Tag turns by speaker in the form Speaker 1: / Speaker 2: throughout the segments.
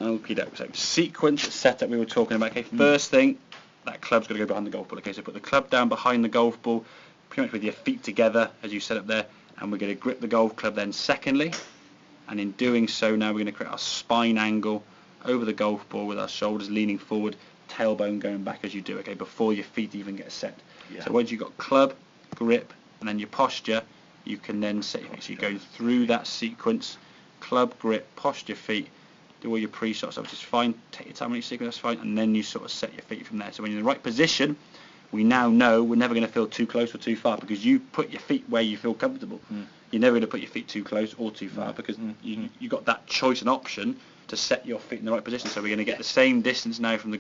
Speaker 1: Okie doke. So sequence setup we were talking about. Okay, first thing, that club's got to go behind the golf ball. Okay, so put the club down behind the golf ball, pretty much with your feet together as you set up there, and we're going to grip the golf club then secondly, and in doing so now we're going to create our spine angle over the golf ball with our shoulders leaning forward, tailbone going back as you do, okay, before your feet even get set. Yeah. So once you've got club, grip, and then your posture, you can then set your feet. So you go through that sequence, club, grip, posture, feet, do all your pre-shots, which is fine, take your time on each sequence, that's fine, and then you sort of set your feet from there. So when you're in the right position, we now know we're never going to feel too close or too far because you put your feet where you feel comfortable. You're never going to put your feet too close or too far because you got that choice and option to set your feet in the right position. So we're going to get the same distance now from the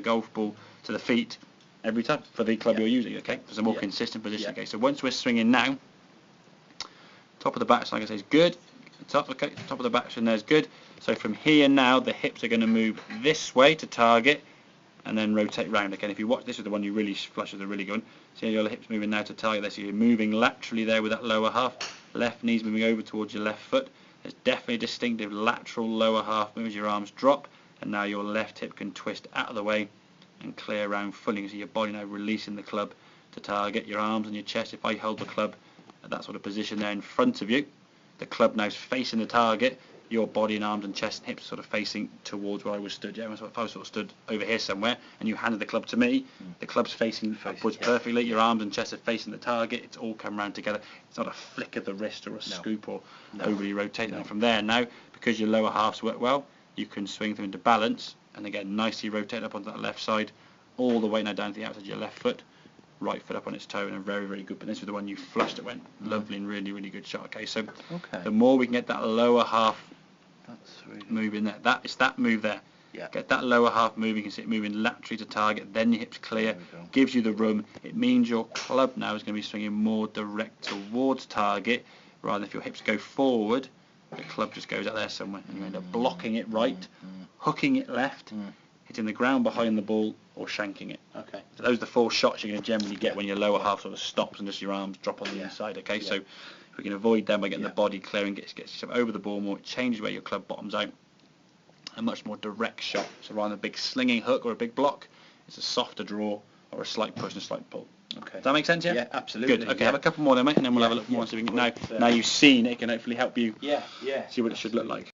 Speaker 1: golf ball to the feet every time for the club you're using. Okay, there's a more consistent position. Okay, so once we're swinging now, top of the backswing, like I say, is good. Top of the backswing there is good. So from here now, the hips are going to move this way to target, and then rotate round. Okay, and if you watch this is the one you really flush with the really good one. See your hips moving now to target there. So you're moving laterally there with that lower half. Left knee's moving over towards your left foot. There's definitely a distinctive lateral lower half move as your arms drop, and now your left hip can twist out of the way and clear around fully. So your body now releasing the club to target your arms and your chest. If I hold the club at that sort of position there in front of you, the club now is facing the target, your body and arms and chest and hips sort of facing towards where I was stood. Yeah, so if I was sort of stood over here somewhere and you handed the club to me, the club's facing upwards perfectly, your arms and chest are facing the target, it's all come round together. It's not a flick of the wrist or a scoop or overly rotating. And from there now, because your lower halves work well, you can swing them into balance and again nicely rotate up onto that left side, all the way now down to the outside of your left foot, right foot up on its toe in a very, very good, but this was the one you flushed it went lovely and really, really good shot. Okay, so the more we can get that lower half moving there, it's that move there. Get that lower half moving, you can see it moving laterally to target, then your hips clear, gives you the room. It means your club now is going to be swinging more direct towards target, rather than if your hips go forward, the club just goes out there somewhere, and you end up blocking it right, hooking it left, hitting the ground behind the ball, or shanking it. Okay. So those are the 4 shots you're going to generally get when your lower half sort of stops and just your arms drop on the inside. Okay, so if we can avoid them by getting the body clear and gets yourself over the ball more, it changes where your club bottoms out. A much more direct shot. So rather than a big slinging hook or a big block, it's a softer draw or a slight push and a slight pull. Okay. Does that make sense? Yeah. Yeah, absolutely. Good. Okay, have a couple more then, mate, and then we'll have a look more. So we can, now you've seen it, can hopefully help you see what it should look like.